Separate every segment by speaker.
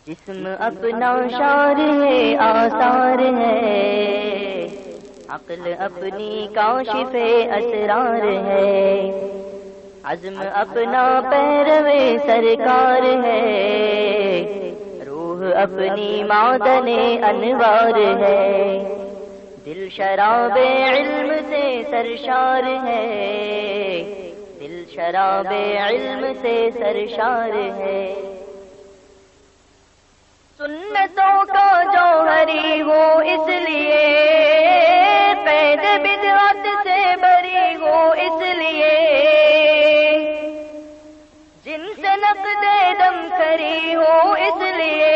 Speaker 1: جسم اپنا شار ہے آثار ہے، عقل اپنی کاشف اسرار ہے، عزم اپنا پیرو سرکار ہے، روح اپنی معدن انوار ہے، دل شراب علم سے سرشار ہے، دل شراب علم سے سرشار ہے، سنتوں کا جوہری ہو اس لیے، قید بدعت سے بری ہو اس لیے، جن سے نقد دم کھری ہو اس لیے،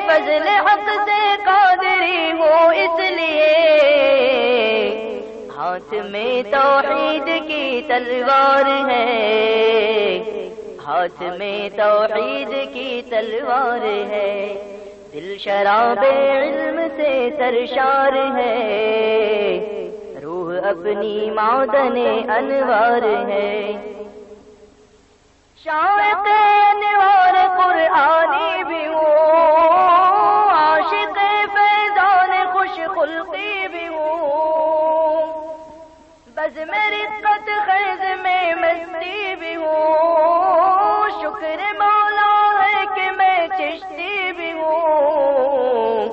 Speaker 1: فضل حق سے قادری ہو اس لیے، ہاتھ میں توحید کی تلوار ہے، ہاتھ میں توحید کی تلوار ہے، دل شراب علم سے سرشار ہے، روح اپنی معدن انوار ہے، شائق انوار قرآنی بھی ہو، عاشق فیضان خوش خلقی بھی ہو، بزم رقت خیز میں مستی بھی ہو، شکر مولا ہے کہ میں چشتی بھی ہوں،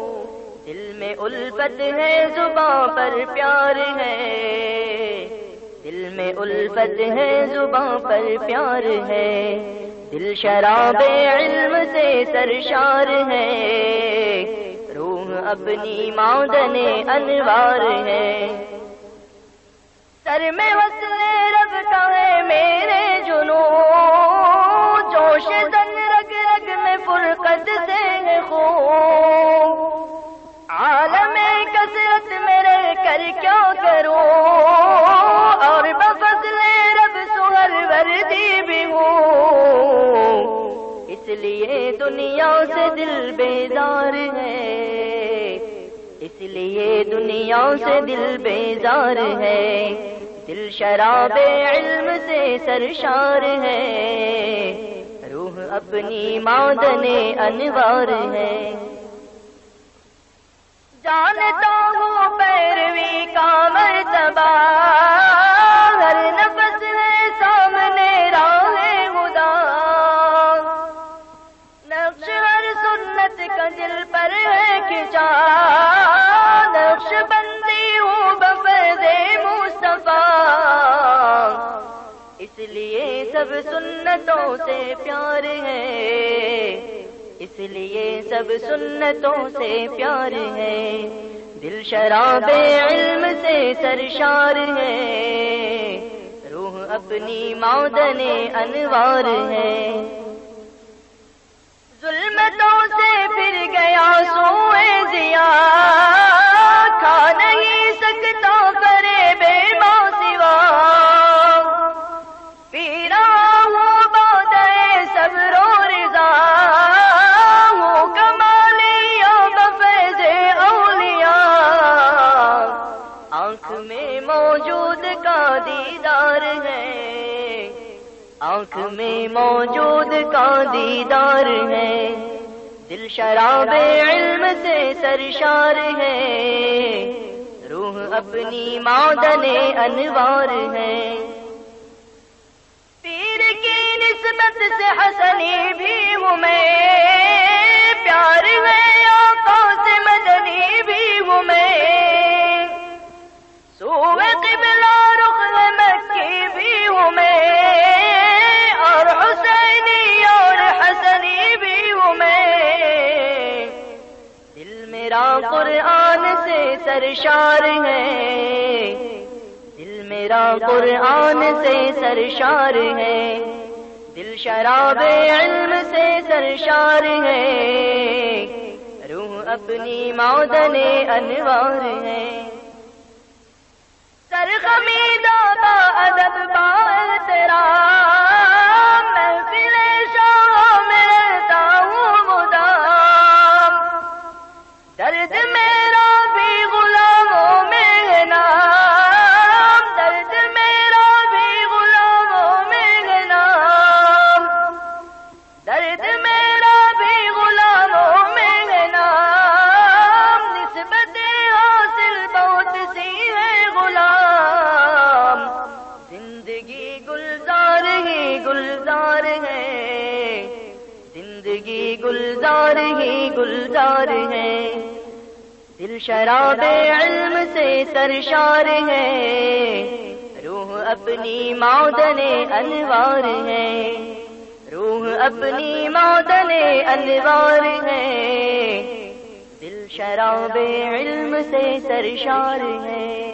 Speaker 1: دل میں الفت ہے زباں پر پیار ہے، دل میں الفت ہے زباں پر پیار ہے، دل شراب علم سے سرشار ہے، روح اپنی معدن انوار ہے، سر میں وصل رب کا ہے میرے جنون، جوش زن رگ رگ میں فرقت سے ہے خون، عالم کثرت میں رہ کر کیا کروں، اور بفضل رب سہر وردی بھی ہوں، اس لیے دنیا سے دل بیزار ہے، اس لیے دنیا سے دل بیزار ہے، دل شراب علم سے سرشار ہے، روح اپنی معدن انوار ہے، جانتا ہوں پیروی کا مرتبہ، ہر نفس ہے سامنے راہ خدا، نقش ہر سنت کا دل پر ہے کھینچا، نقش بندی ہوں بفیض مصطفیٰ، اس لیے سب سنتوں سے پیار ہے، اس لیے سب سنتوں سے پیار ہے، دل شراب علم سے سرشار ہے، روح اپنی معدن انوار ہے، ظلمتوں سے پھر گیا سوئے ضیا، کھا نہیں سکتا کرے بے ماں سوا، پی رہا ہوں بادئے صبر و رضا، ہوں کمالیہ بفیض اولیاء، آنکھ میں موجود کا دیدار ہے، آنکھ میں موجود کا دیدار ہے، دل شراب علم سے سرشار ہے، روح اپنی معدن انوار ہے، پیر کی نسبت سے حسنی بھی ہوں میں، پیار ہے آقا سے مدنی بھی ہوں میں، سوئے قبلہ رخ مکی بھی ہوں میں، اور حسینی اور حسنی بھی ہوں میں، دل میرا قرآن سے سرشار ہے، دل میرا قرآن سے سرشار ہے، دل شراب علم سے سرشار ہے، روح اپنی معدن انوار ہے، سرخمیدہ با ادب با احترام، محفل شاہ میں رہتا ہوں مدام، درد میرا بھی غلاموں میں ہے نام، درد میرا بھی غلاموں میں ہے نام، درد میرا بھی غلاموں گلزار ہی گلزار ہے، دل شراب علم سے سرشار ہے، روح اپنی معدن انوار ہے، روح اپنی معدن انوار ہے، دل شراب علم سے سرشار ہے۔